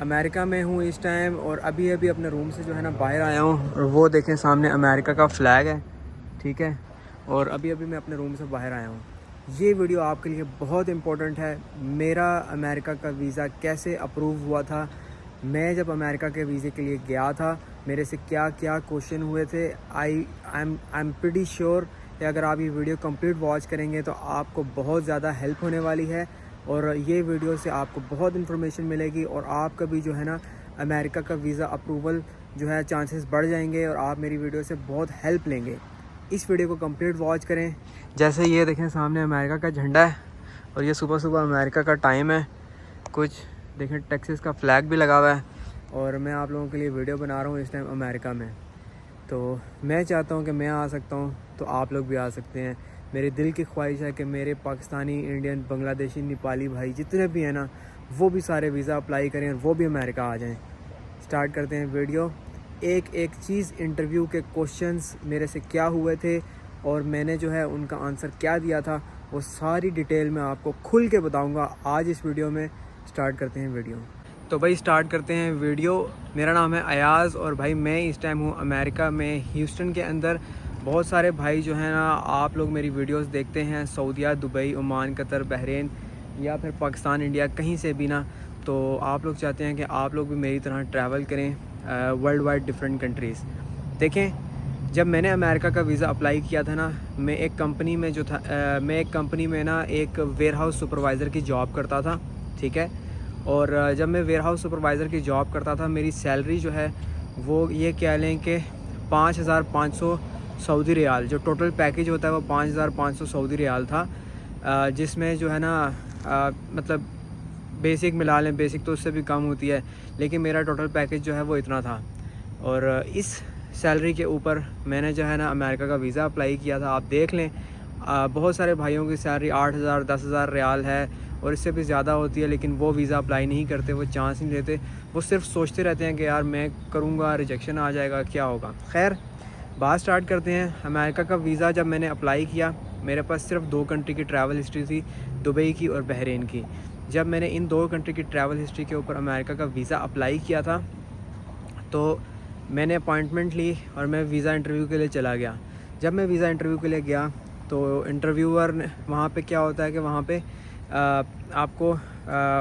America में हूँ इस टाइम और अभी अभी अपने रूम से जो है ना बाहर आया हूँ और वो देखें सामने अमेरिका का फ़्लैग है, ठीक है। और अभी अभी मैं अपने रूम से बाहर आया हूँ। ये वीडियो आपके लिए बहुत इम्पोर्टेंट है। मेरा अमेरिका का वीज़ा कैसे अप्रूव हुआ था, मैं जब अमेरिका के वीज़े के लिए गया था मेरे से क्या क्या क्वेश्चन हुए थे। आई एम प्रीटी श्योर कि अगर आप ये वीडियो कंप्लीट वॉच करेंगे तो आपको बहुत ज़्यादा हेल्प होने वाली है और ये वीडियो से आपको बहुत इन्फॉर्मेशन मिलेगी और आपका भी जो है ना अमेरिका का वीज़ा अप्रूवल जो है चांसेस बढ़ जाएंगे और आप मेरी वीडियो से बहुत हेल्प लेंगे। इस वीडियो को कंप्लीट वॉच करें। जैसे ये देखें सामने अमेरिका का झंडा है और ये सुबह सुबह अमेरिका का टाइम है, कुछ देखें टेक्सास का फ्लैग भी लगा हुआ है और मैं आप लोगों के लिए वीडियो बना रहा हूँ इस टाइम अमेरिका में। तो मैं चाहता हूँ कि मैं आ सकता हूँ तो आप लोग भी आ सकते हैं। मेरे दिल की ख्वाहिश है कि मेरे पाकिस्तानी, इंडियन, बांग्लादेशी, नेपाली भाई जितने भी हैं ना वो भी सारे वीज़ा अप्लाई करें और वो भी अमेरिका आ जाएं। स्टार्ट करते हैं वीडियो। एक एक चीज़, इंटरव्यू के क्वेश्चंस मेरे से क्या हुए थे और मैंने जो है उनका आंसर क्या दिया था वो सारी डिटेल मैं आपको खुल के बताऊँगा आज इस वीडियो में। स्टार्ट करते हैं वीडियो। तो भाई स्टार्ट करते हैं वीडियो। मेरा नाम है अयाज़ और भाई मैं इस टाइम हूँ अमेरिका में, ह्यूस्टन के अंदर। बहुत सारे भाई जो हैं ना आप लोग मेरी वीडियोस देखते हैं सऊदीया, दुबई, ओमान, कतर, बहरीन या फिर पाकिस्तान, इंडिया, कहीं से भी ना। तो आप लोग चाहते हैं कि आप लोग भी मेरी तरह ट्रैवल करें वर्ल्ड वाइड डिफरेंट कंट्रीज़। देखें, जब मैंने अमेरिका का वीज़ा अप्लाई किया था ना, मैं एक कंपनी में जो था मैं एक कंपनी में ना एक वेयर हाउस सुपरवाइज़र की जॉब करता था, ठीक है। और जब मैं वेयर हाउस सुपरवाइज़र की जॉब करता था मेरी सैलरी जो है वो ये कह लें कि 5,500 सऊदी रियाल, जो टोटल पैकेज होता है वो 5,500 सऊदी रियाल था, जिसमें जो है ना मतलब बेसिक मिला लें, बेसिक तो उससे भी कम होती है, लेकिन मेरा टोटल पैकेज जो है वो इतना था। और इस सैलरी के ऊपर मैंने जो है ना अमेरिका का वीज़ा अप्लाई किया था। आप देख लें बहुत सारे भाइयों की सैलरी 8,000 10,000 रियाल है और इससे भी ज़्यादा होती है, लेकिन वो वीज़ा अप्लाई नहीं करते, वो चांस नहीं लेते। वो सिर्फ सोचते रहते हैं कि यार मैं करूँगा, रिजेक्शन आ जाएगा, क्या होगा। खैर, बात स्टार्ट करते हैं। अमेरिका का वीज़ा जब मैंने अप्लाई किया मेरे पास सिर्फ 2 कंट्री की ट्रैवल हिस्ट्री थी, दुबई की और बहरीन की। जब मैंने इन 2 कंट्री की ट्रैवल हिस्ट्री के ऊपर अमेरिका का वीज़ा अप्लाई किया था तो मैंने अपॉइंटमेंट ली और मैं वीज़ा इंटरव्यू के लिए चला गया। जब मैं वीज़ा इंटरव्यू के लिए गया तो इंटरव्यूअर ने वहाँ पे क्या होता है कि वहाँ पे आपको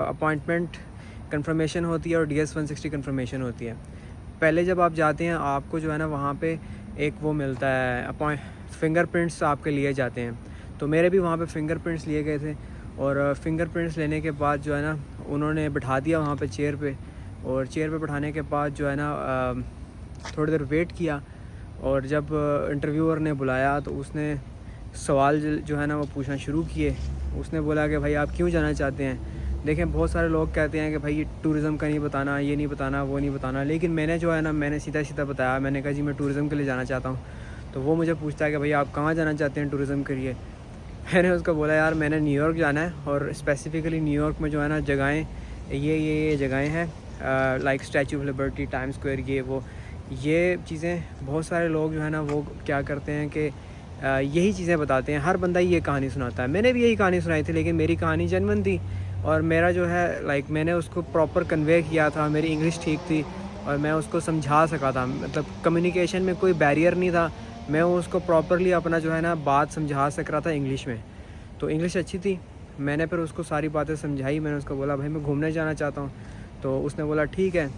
अपॉइंटमेंट कंफर्मेशन होती है और DS 160 कंफर्मेशन होती है। पहले जब आप जाते हैं आपको जो है ना वहाँ पे एक वो मिलता है, फिंगरप्रिंट्स आपके लिए जाते हैं। तो मेरे भी वहाँ पे फिंगरप्रिंट्स लिए गए थे और फिंगरप्रिंट्स लेने के बाद जो है ना उन्होंने बिठा दिया वहाँ पे चेयर पे, और चेयर पे बिठाने के बाद जो है ना थोड़ी देर वेट किया और जब इंटरव्यूअर ने बुलाया तो उसने सवाल जो है ना वो पूछना शुरू किए। उसने बोला कि भाई आप क्यों जाना चाहते हैं। देखें, बहुत सारे लोग कहते हैं कि भाई ये टूरिज़म का नहीं बताना, ये नहीं बताना, वो नहीं बताना, लेकिन मैंने जो है ना मैंने सीधा सीधा बताया। मैंने कहा जी मैं टूरिज़म के लिए जाना चाहता हूँ। तो वो मुझे पूछता है कि भाई आप कहाँ जाना चाहते हैं टूरिज़म के लिए। मैंने उसको बोला यार मैंने न्यूयॉर्क जाना है और स्पेसिफ़िकली न्यूयॉर्क में जो है ना जगहें ये जगहें हैं like statue of liberty, time square, ये चीज़ें। बहुत सारे लोग जो है ना वो क्या करते हैं कि यही चीज़ें बताते हैं। हर बंदा ये कहानी सुनाता है। मैंने भी यही कहानी सुनाई थी, लेकिन मेरी कहानी जेन्युइन थी और मेरा जो है मैंने उसको प्रॉपर कन्वे किया था। मेरी इंग्लिश ठीक थी और मैं उसको समझा सका था, मतलब कम्युनिकेशन में कोई बैरियर नहीं था। मैं उसको प्रॉपरली अपना जो है ना बात समझा सक रहा था इंग्लिश में। तो इंग्लिश अच्छी थी। मैंने फिर उसको सारी बातें समझाई। मैंने उसको बोला भाई मैं घूमने जाना चाहता हूँ। तो उसने बोला ठीक है।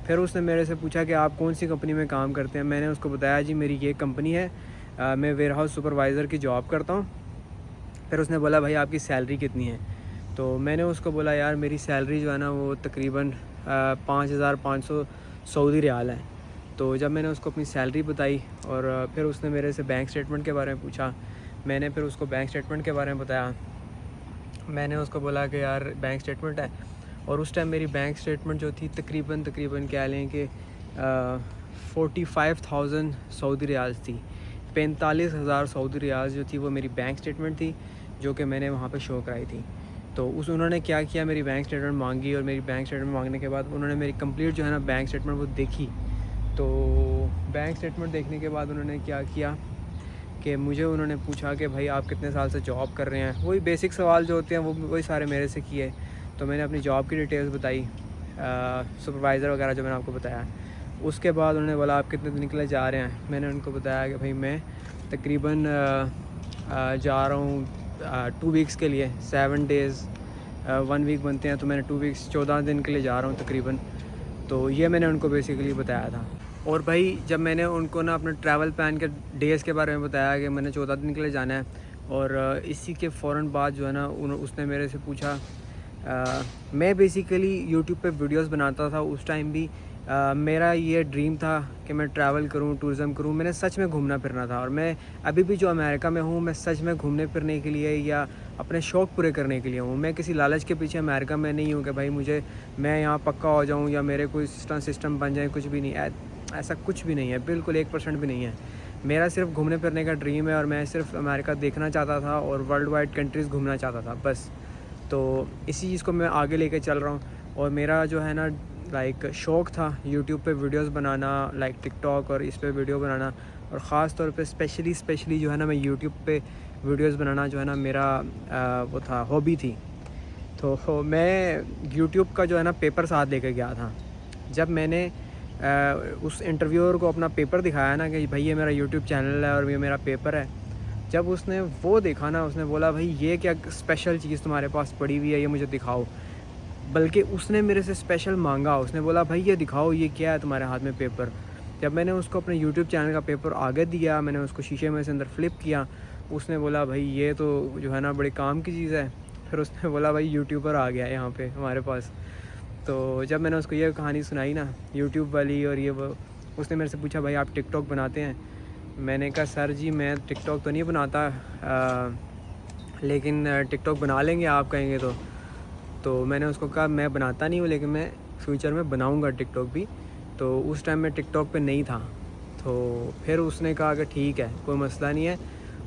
फिर उसने मेरे से पूछा कि आप कौन सी कंपनी में काम करते हैं। मैंने उसको बताया जी मेरी ये कंपनी है, मैं वेयर हाउस सुपरवाइज़र की जॉब करता हूँ। फिर उसने बोला भाई आपकी सैलरी कितनी है। तो मैंने उसको बोला यार मेरी सैलरी जो है ना वो तकरीबन 5,500 सऊदी रियाल है। तो जब मैंने उसको अपनी सैलरी बताई और फिर उसने मेरे से बैंक स्टेटमेंट के बारे में पूछा। मैंने फिर उसको बैंक स्टेटमेंट के बारे में बताया। मैंने उसको बोला कि यार बैंक स्टेटमेंट है, और उस टाइम मेरी बैंक स्टेटमेंट जो थी तकरीबन कह लें कि 45,000 सऊदी रियाल थी। 45,000 सऊदी रियाल जो थी वो मेरी बैंक स्टेटमेंट थी, जो कि मैंने वहाँ पे शो कराई थी। तो उन्होंने क्या किया, मेरी बैंक स्टेटमेंट मांगी और मेरी बैंक स्टेटमेंट मांगने के बाद उन्होंने मेरी कंप्लीट जो है ना बैंक स्टेटमेंट वो देखी। तो बैंक स्टेटमेंट देखने के बाद उन्होंने क्या किया कि मुझे उन्होंने पूछा कि भाई आप कितने साल से जॉब कर रहे हैं। वही बेसिक सवाल जो होते हैं वो वही सारे मेरे से किए। तो मैंने अपनी जॉब की डिटेल्स बताई। सुपरवाइज़र वगैरह जो मैंने आपको बताया। उसके बाद उन्होंने बोला आप कितने दिन के लिए जा रहे हैं। मैंने उनको बताया कि भाई मैं तकरीबन जा रहा हूँ 2 वीक्स के लिए, 7 डेज़ 1 वीक बनते हैं, तो मैंने 2 वीक्स 14 दिन के लिए जा रहा हूँ तकरीबन। तो ये मैंने उनको बेसिकली बताया था। और भाई जब मैंने उनको ना अपने ट्रैवल प्लान के डेज़ के बारे में बताया कि मैंने 14 दिन के लिए जाना है, और इसी के फ़ौरन बाद जो है ना उसने मेरे से पूछा, मैं बेसिकली यूट्यूब पे वीडियोस बनाता था उस टाइम भी। मेरा ये ड्रीम था कि मैं ट्रैवल करूं, टूरिज़म करूं। मैंने सच में घूमना फिरना था, और मैं अभी भी जो अमेरिका में हूं, मैं सच में घूमने फिरने के लिए या अपने शौक़ पूरे करने के लिए हूं। मैं किसी लालच के पीछे अमेरिका में नहीं हूं कि भाई मैं यहाँ पक्का हो जाऊँ या मेरे कोई सिस्टम बन जाए, कुछ भी नहीं। ऐसा कुछ भी नहीं है, बिल्कुल 1% भी नहीं है। मेरा सिर्फ घूमने फिरने का ड्रीम है, और मैं सिर्फ अमेरिका देखना चाहता था और वर्ल्ड वाइड कंट्रीज़ घूमना चाहता था बस। तो इसी चीज़ को मैं आगे लेके चल रहा हूँ। और मेरा जो है ना लाइक शौक़ था यूट्यूब पे वीडियोस बनाना, लाइक टिकटॉक और इस पे वीडियो बनाना, और ख़ास तौर पे स्पेशली जो है ना मैं यूट्यूब पे वीडियोस बनाना जो है ना मेरा वो था, हॉबी थी। तो मैं यूट्यूब का जो है ना पेपर साथ लेकर गया था। जब मैंने उस इंटरव्यूअर को अपना पेपर दिखाया ना कि भाई ये मेरा यूट्यूब चैनल है और ये मेरा पेपर है, जब उसने वो देखा ना, उसने बोला भाई ये क्या स्पेशल चीज़ तुम्हारे पास पड़ी हुई है, ये मुझे दिखाओ। बल्कि उसने मेरे से स्पेशल मांगा, उसने बोला भाई ये दिखाओ, ये क्या है तुम्हारे हाथ में पेपर। जब मैंने उसको अपने यूट्यूब चैनल का पेपर आगे दिया, मैंने उसको शीशे में से अंदर फ्लिप किया, उसने बोला भाई ये तो जो है ना बड़ी काम की चीज़ है। फिर उसने बोला भाई यूट्यूबर आ गया यहाँ पे हमारे पास। तो जब मैंने उसको ये कहानी सुनाई ना यूट्यूब वाली, और ये वो, उसने मेरे से पूछा भाई आप टिकटॉक बनाते हैं? मैंने कहा सर जी मैं टिकटॉक तो नहीं बनाता, लेकिन टिकटॉक बना लेंगे आप कहेंगे तो मैंने उसको कहा मैं बनाता नहीं हूँ, लेकिन मैं फ्यूचर में बनाऊँगा टिकटॉक भी। तो उस टाइम मैं टिकटॉक पे नहीं था। तो फिर उसने कहा कि ठीक है, कोई मसला नहीं है।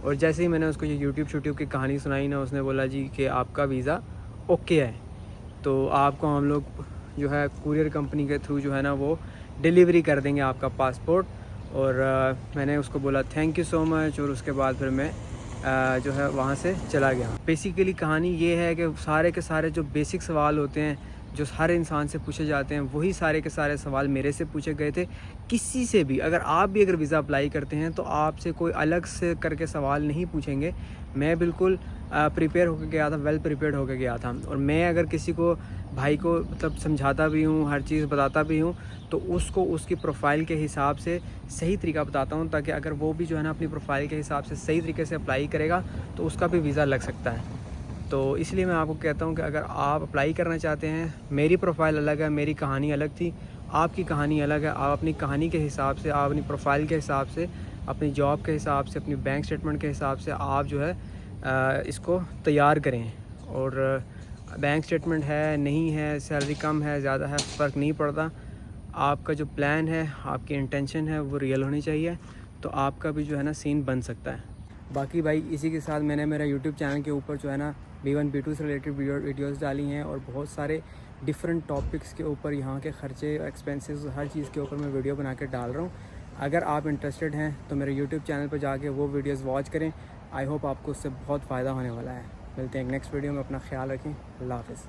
और जैसे ही मैंने उसको ये यूट्यूब की कहानी सुनाई ना, उसने बोला जी कि आपका वीज़ा ओके है, तो आपको हम लोग जो है कुरियर कंपनी के थ्रू जो है ना वो डिलीवरी कर देंगे आपका पासपोर्ट। और मैंने उसको बोला थैंक यू सो मच, और उसके बाद फिर मैं जो है वहाँ से चला गया। बेसिकली कहानी ये है कि सारे के सारे जो बेसिक सवाल होते हैं जो हर इंसान से पूछे जाते हैं, वही सारे के सारे सवाल मेरे से पूछे गए थे। किसी से भी अगर वीज़ा अप्लाई करते हैं तो आपसे कोई अलग से करके सवाल नहीं पूछेंगे। मैं बिल्कुल प्रिपेयर होकर गया था, वेल प्रिपेयर्ड होकर गया था। और मैं अगर किसी को भाई को मतलब समझाता भी हूँ, हर चीज़ बताता भी हूँ, तो उसको उसकी प्रोफाइल के हिसाब से सही तरीका बताता हूँ, ताकि अगर वो भी जो है ना अपनी प्रोफाइल के हिसाब से सही तरीके से अप्लाई करेगा तो उसका भी वीज़ा लग सकता है। तो इसलिए मैं आपको कहता हूँ कि अगर आप अप्लाई करना चाहते हैं, मेरी प्रोफाइल अलग है, मेरी कहानी अलग थी, आपकी कहानी अलग है। आप अपनी कहानी के हिसाब से, आप अपनी प्रोफाइल के हिसाब से, अपनी जॉब के हिसाब से, अपनी बैंक स्टेटमेंट के हिसाब से आप जो है इसको तैयार करें। और बैंक स्टेटमेंट है नहीं है, सैलरी कम है ज़्यादा है, फ़र्क नहीं पड़ता। आपका जो प्लान है, आपकी इंटेंशन है वो रियल होनी चाहिए, तो आपका भी जो है ना सीन बन सकता है। बाकी भाई इसी के साथ मैंने मेरा यूट्यूब चैनल के ऊपर जो है ना B1 B2 से रिलेटेड वीडियोस डाली हैं, और बहुत सारे डिफरेंट टॉपिक्स के ऊपर, यहाँ के ख़र्चे, एक्सपेंसेस, हर चीज़ के ऊपर मैं वीडियो बना के डाल रहा हूँ। अगर आप इंटरेस्टेड हैं तो मेरे यूट्यूब चैनल पर जाके वो वीडियोस वॉच करें। आई होप आपको उससे बहुत फ़ायदा होने वाला है। मिलते हैं नेक्स्ट वीडियो में, अपना ख्याल रखें। अल्लाह हाफ़िज़।